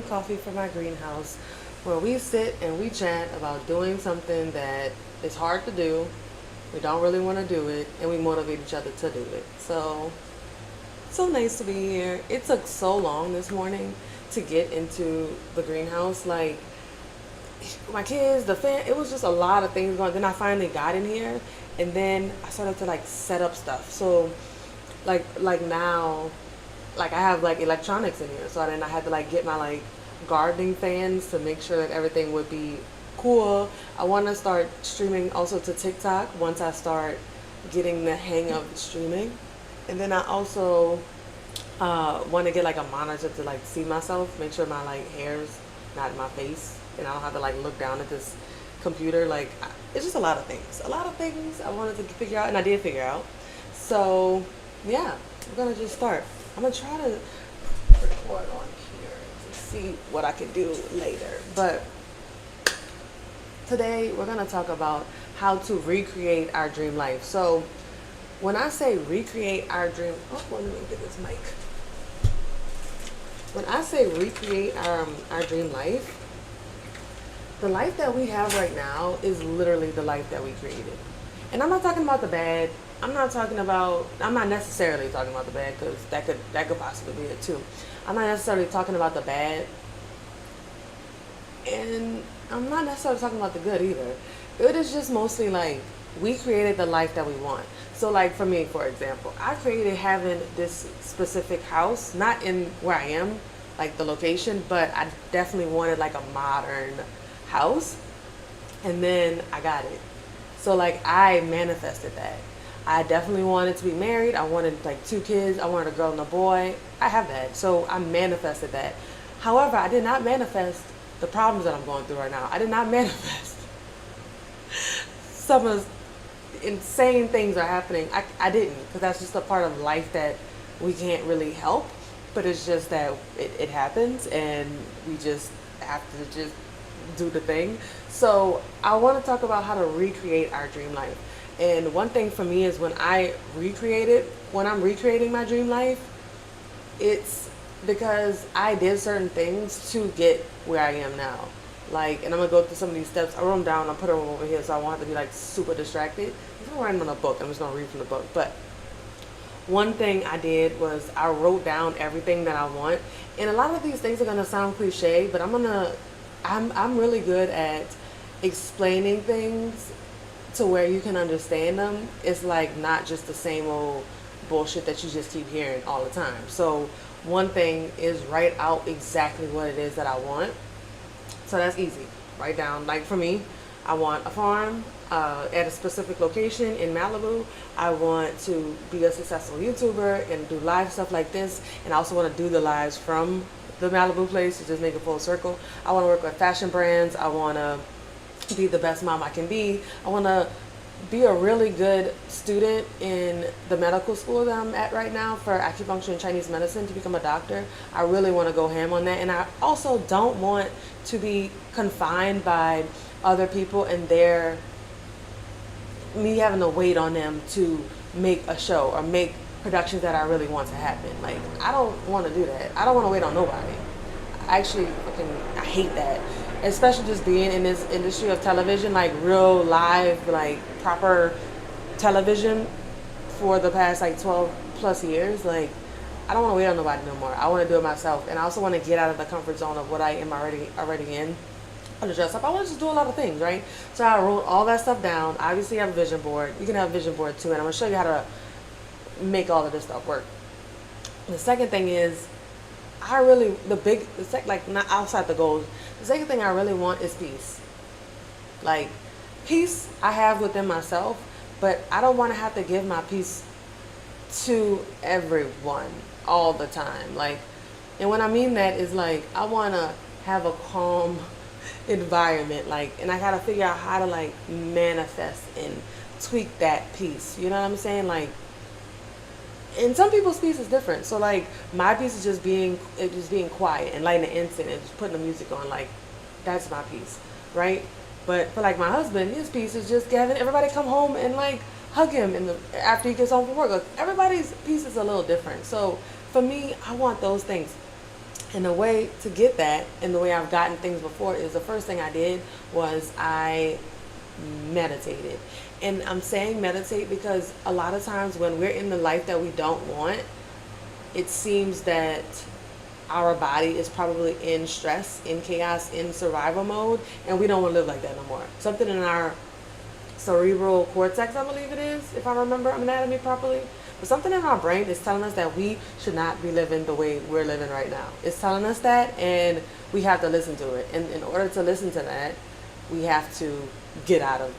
Coffee for my greenhouse, where we sit and we chat about doing something that is hard to do. We don't really want to do it, and we motivate each other to do it. So nice to be here. It took so long this morning to get into the greenhouse. Like, my kids, the fan, it was just a lot of things going. Then I finally got in here, and then I started to like set up stuff. So, like now, like I have like electronics in here. So then I had to like get my like gardening fans to make sure that everything would be cool. I want to start streaming also to TikTok once I start getting the hang of streaming, and then I also want to get like a monitor to like see myself, make sure my like hair's not in my face, and I don't have to like look down at this computer. Like it's just a lot of things I wanted to figure out, and I did figure out. So yeah, we're gonna just start. I'm gonna try to record on here to see what I can do later, but today we're gonna talk about how to recreate our dream life. So when I say recreate our dream, oh, let me get this mic. When I say recreate our dream life, the life that we have right now is literally the life that we created. And I'm not talking about the bad. I'm not necessarily talking about the bad, because that could possibly be it too. I'm not necessarily talking about the bad, and I'm not necessarily talking about the good either. It is just mostly like we created the life that we want. So like for me, for example, I created having this specific house, not in where I am, like the location, but I definitely wanted like a modern house, and then I got it. So like I manifested that. I definitely wanted to be married. I wanted like 2 kids. I wanted a girl and a boy. I have that. So I manifested that. However, I did not manifest the problems that I'm going through right now. I did not manifest some of the insane things are happening. I didn't, because that's just a part of life that we can't really help. But it's just that it happens, and we just have to just do the thing. So I want to talk about how to recreate our dream life. And one thing for me is when I'm recreating my dream life, it's because I did certain things to get where I am now. Like, and I'm gonna go through some of these steps. I wrote them down. I'll put them over here so I won't have to be like super distracted. I'm writing on a book. I'm just gonna read from the book. But one thing I did was I wrote down everything that I want. And a lot of these things are gonna sound cliche, but I'm really good at explaining things to where you can understand them. It's like not just the same old bullshit that you just keep hearing all the time. So one thing is write out exactly what it is that I want. So that's easy. Write down, like for me, I want a farm at a specific location in Malibu. I want to be a successful YouTuber and do live stuff like this. And I also want to do the lives from the Malibu place to just make a full circle. I want to work with fashion brands. I want to be the best mom I can be. I want to be a really good student in the medical school that I'm at right now for acupuncture and Chinese medicine to become a doctor. I really want to go ham on that. And I also don't want to be confined by other people and me having to wait on them to make a show or make productions that I really want to happen. Like, I don't want to do that. I don't want to wait on nobody. I hate that. Especially just being in this industry of television, like real live, like proper television for the past like 12 plus years. Like, I don't want to wait on nobody no more. I want to do it myself. And I also want to get out of the comfort zone of what I am already in. I want to dress up. I want to just do a lot of things, right? So I wrote all that stuff down. Obviously, I have a vision board. You can have a vision board too. And I'm going to show you how to make all of this stuff work. The second thing is, not outside the goals, the second thing I really want is peace. Like, peace I have within myself, but I don't want to have to give my peace to everyone all the time. Like, and when I mean that is like, I want to have a calm environment, like, and I got to figure out how to like manifest and tweak that peace. You know what I'm saying? Like, and some people's peace is different. So like my piece is just being quiet and lighting the incense and just putting the music on. Like, that's my piece, right? But for like my husband, his piece is just having everybody come home and like hug him after he gets home from work. Like, everybody's piece is a little different. So for me, I want those things. And the way to get that, and the way I've gotten things before, is the first thing I did was I meditated. And I'm saying meditate because a lot of times when we're in the life that we don't want, it seems that our body is probably in stress, in chaos, in survival mode, and we don't want to live like that no more. Something in our cerebral cortex, I believe it is, if I remember anatomy properly. But something in our brain is telling us that we should not be living the way we're living right now. It's telling us that, and we have to listen to it. And in order to listen to that, we have to get out of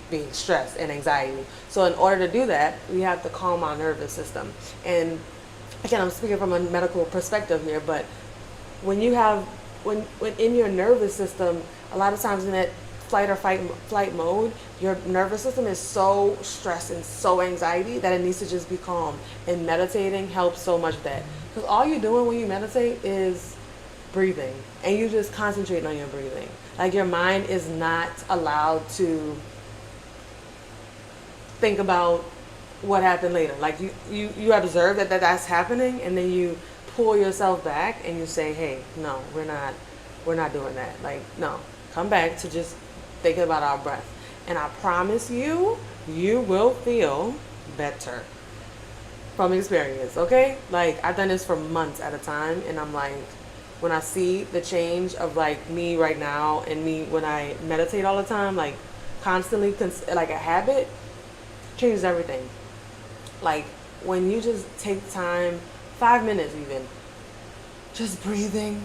being stressed and anxiety. So in order to do that, we have to calm our nervous system. And again, I'm speaking from a medical perspective here, but when you have, when in your nervous system, a lot of times in that flight mode, your nervous system is so stressed and so anxiety that it needs to just be calm. And meditating helps so much with that. Because all you're doing when you meditate is breathing, and you just concentrate on your breathing. Like, your mind is not allowed to think about what happened later. Like, you observe that's happening, and then you pull yourself back and you say, hey, no, we're not doing that. Like, no, come back to just thinking about our breath. And I promise you, you will feel better from experience, okay? Like, I've done this for months at a time, and I'm like, when I see the change of like me right now and me when I meditate all the time, like constantly, like a habit, changes everything. Like, when you just take time, 5 minutes even, just breathing,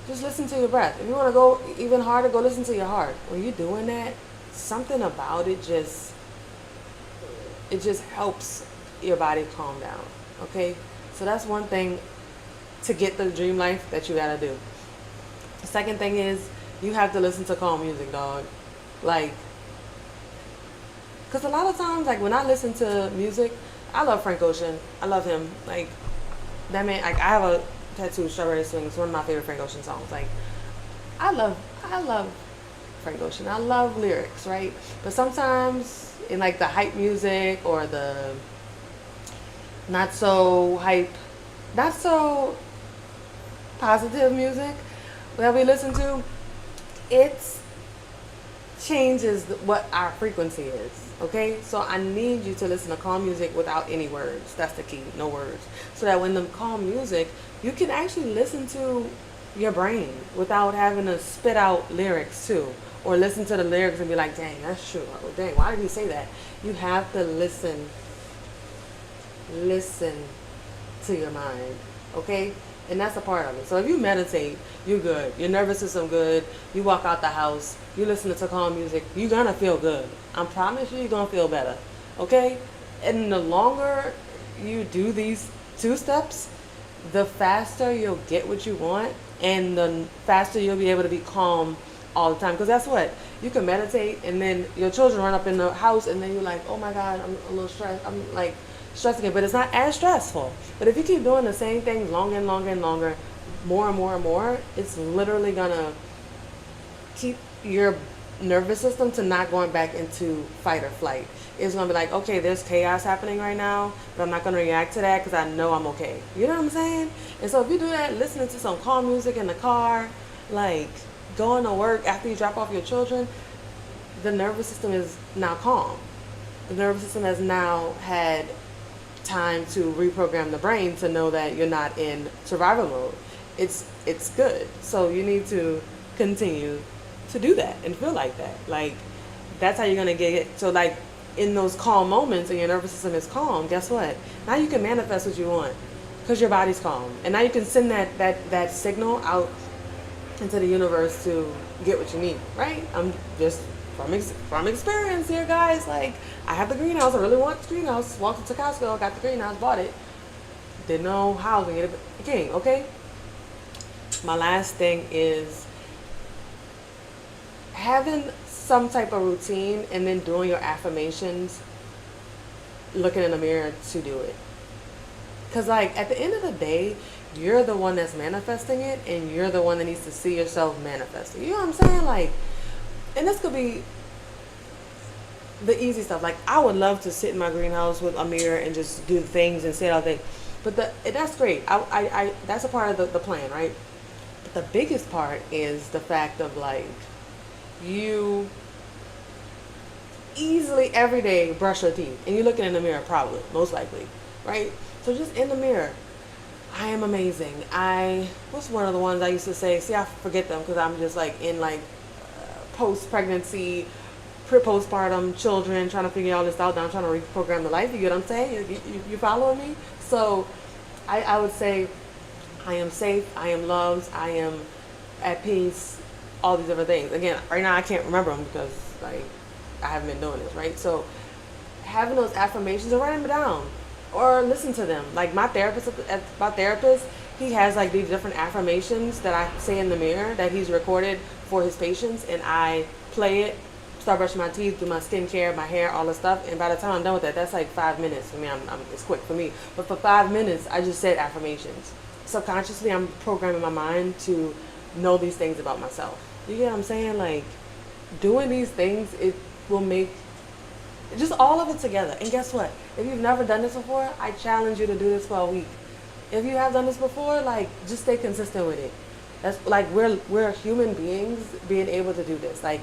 just listen to your breath. If you want to go even harder, go listen to your heart. When you're doing that, something about it just helps your body calm down, okay? So that's one thing to get the dream life that you gotta do. The second thing is you have to listen to calm music, dog. Like, because a lot of times, like, when I listen to music, I love Frank Ocean. I love him. Like, that man, like, I have a tattoo, Strawberry Swing. It's one of my favorite Frank Ocean songs. Like, I love Frank Ocean. I love lyrics, right? But sometimes in like the hype music or the not so hype, not so positive music that we listen to, it changes what our frequency is. Okay, so I need you to listen to calm music without any words. That's the key, no words. So that when the calm music, you can actually listen to your brain without having to spit out lyrics too, or listen to the lyrics and be like, dang, that's true. Oh, dang, why did he say that? You have to listen to your mind, okay? And that's a part of it. So if you meditate, you're good. Your nervous system good. You walk out the house, you listen to calm music, you're gonna feel good. I promise you're gonna feel better, okay? And the longer you do these 2 steps, the faster you'll get what you want, and the faster you'll be able to be calm all the time. Because that's what, you can meditate, and then your children run up in the house, and then you're like, oh my God, I'm a little stressed. I'm like stressing it, but it's not as stressful. But if you keep doing the same thing longer and longer and longer, more and more and more, it's literally gonna keep your nervous system to not going back into fight or flight. It's gonna be like, okay, there's chaos happening right now, but I'm not gonna react to that because I know I'm okay. You know what I'm saying? And so if you do that, listening to some calm music in the car, like going to work after you drop off your children, the nervous system is now calm. The nervous system has now had time to reprogram the brain to know that you're not in survival mode. It's good. So you need to continue to do that and feel like that. Like, that's how you're gonna get it. So like, in those calm moments and your nervous system is calm, guess what? Now you can manifest what you want because your body's calm. And now you can send that signal out into the universe to get what you need, right? I'm just from experience here, guys. Like, I have the greenhouse. I really want the greenhouse. Walked to Costco, got the greenhouse, bought it. Didn't know how I was gonna get it. It came, okay? My last thing is having some type of routine and then doing your affirmations, looking in the mirror to do it. Because, like, at the end of the day, you're the one that's manifesting it, and you're the one that needs to see yourself manifesting. You know what I'm saying? Like, and this could be the easy stuff. Like, I would love to sit in my greenhouse with a mirror and just do things and say all day. But that's great. I that's a part of the plan, right? But the biggest part is the fact of like you easily every day brush your teeth and you're looking in the mirror probably, most likely, right? So just in the mirror, I am amazing. What's one of the ones I used to say? See, I forget them because I'm just like in like post pregnancy, postpartum, children, trying to figure all this out. Now I'm trying to reprogram the life. You get what I'm saying? You following me? So I would say I am safe. I am loved. I am at peace. All these different things. Again, right now I can't remember them because like I haven't been doing this, right? So having those affirmations and writing them down or listen to them. Like my therapist, he has like these different affirmations that I say in the mirror that he's recorded for his patients, and I play it, start brushing my teeth, do my skincare, my hair, all the stuff, and by the time I'm done with that, that's like 5 minutes for me. It's quick for me, but for 5 minutes, I just said affirmations. Subconsciously, I'm programming my mind to know these things about myself. You get what I'm saying? Like doing these things, it will make just all of it together. And guess what? If you've never done this before, I challenge you to do this for a week. If you have done this before, like just stay consistent with it. That's like we're human beings being able to do this. Like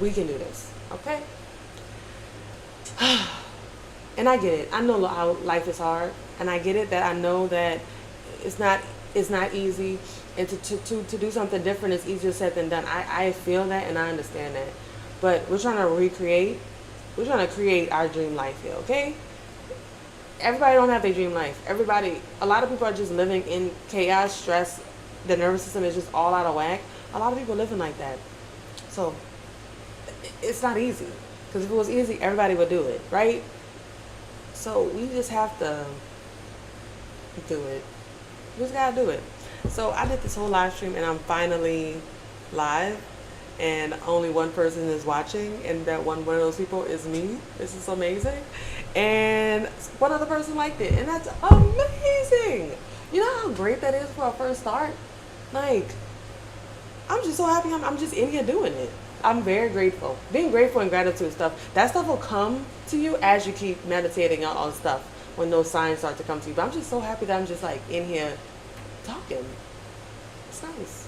we can do this. Okay? And I get it. I know how life is hard, and I get it that I know that it's not easy, and to do something different is easier said than done. I feel that and I understand that. But we're trying to create our dream life here, okay? Everybody don't have their dream life. A lot of people are just living in chaos, stress. The nervous system is just all out of whack. A lot of people living like that. So it's not easy. Because if it was easy, everybody would do it, right? So we just have to do it. We just gotta do it. So I did this whole live stream and I'm finally live, and only one person is watching, and that one of those people is me. This is amazing. And one other person liked it, and that's amazing. You know how great that is for a first start? Like, I'm just so happy I'm just in here doing it. I'm very grateful. Being grateful and gratitude stuff, that stuff will come to you as you keep meditating on all the stuff when those signs start to come to you. But I'm just so happy that I'm just like in here talking. It's nice.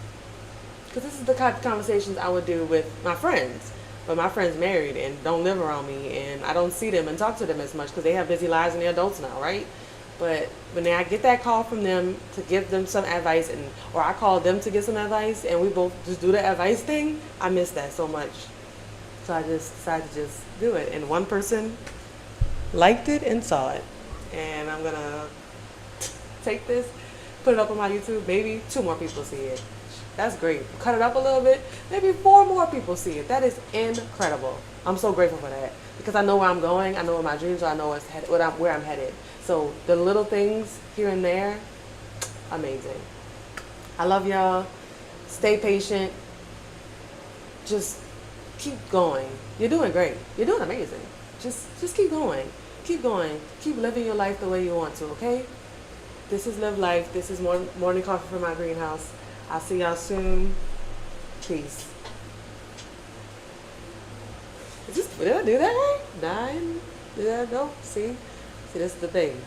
Because this is the kind of conversations I would do with my friends. But my friends married and don't live around me, and I don't see them and talk to them as much because they have busy lives and they're adults now, right? But when I get that call from them to give them some advice, or I call them to get some advice, and we both just do the advice thing, I miss that so much. So I just decided to just do it. And one person liked it and saw it. And I'm going to take this, put it up on my YouTube. Maybe 2 more people see it. That's great. Cut it up a little bit. Maybe 4 more people see it. That is incredible. I'm so grateful for that because I know where I'm going. I know what my dreams are. I know where I'm headed. So the little things here and there, amazing. I love y'all. Stay patient. Just keep going. You're doing great. You're doing amazing. Just keep going. Keep going. Keep living your life the way you want to, okay? This is Live Life. This is Morning Coffee from my greenhouse. I'll see y'all soon. Peace. Did I do that right? 9? Did I? No? See, this is the thing.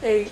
Hey.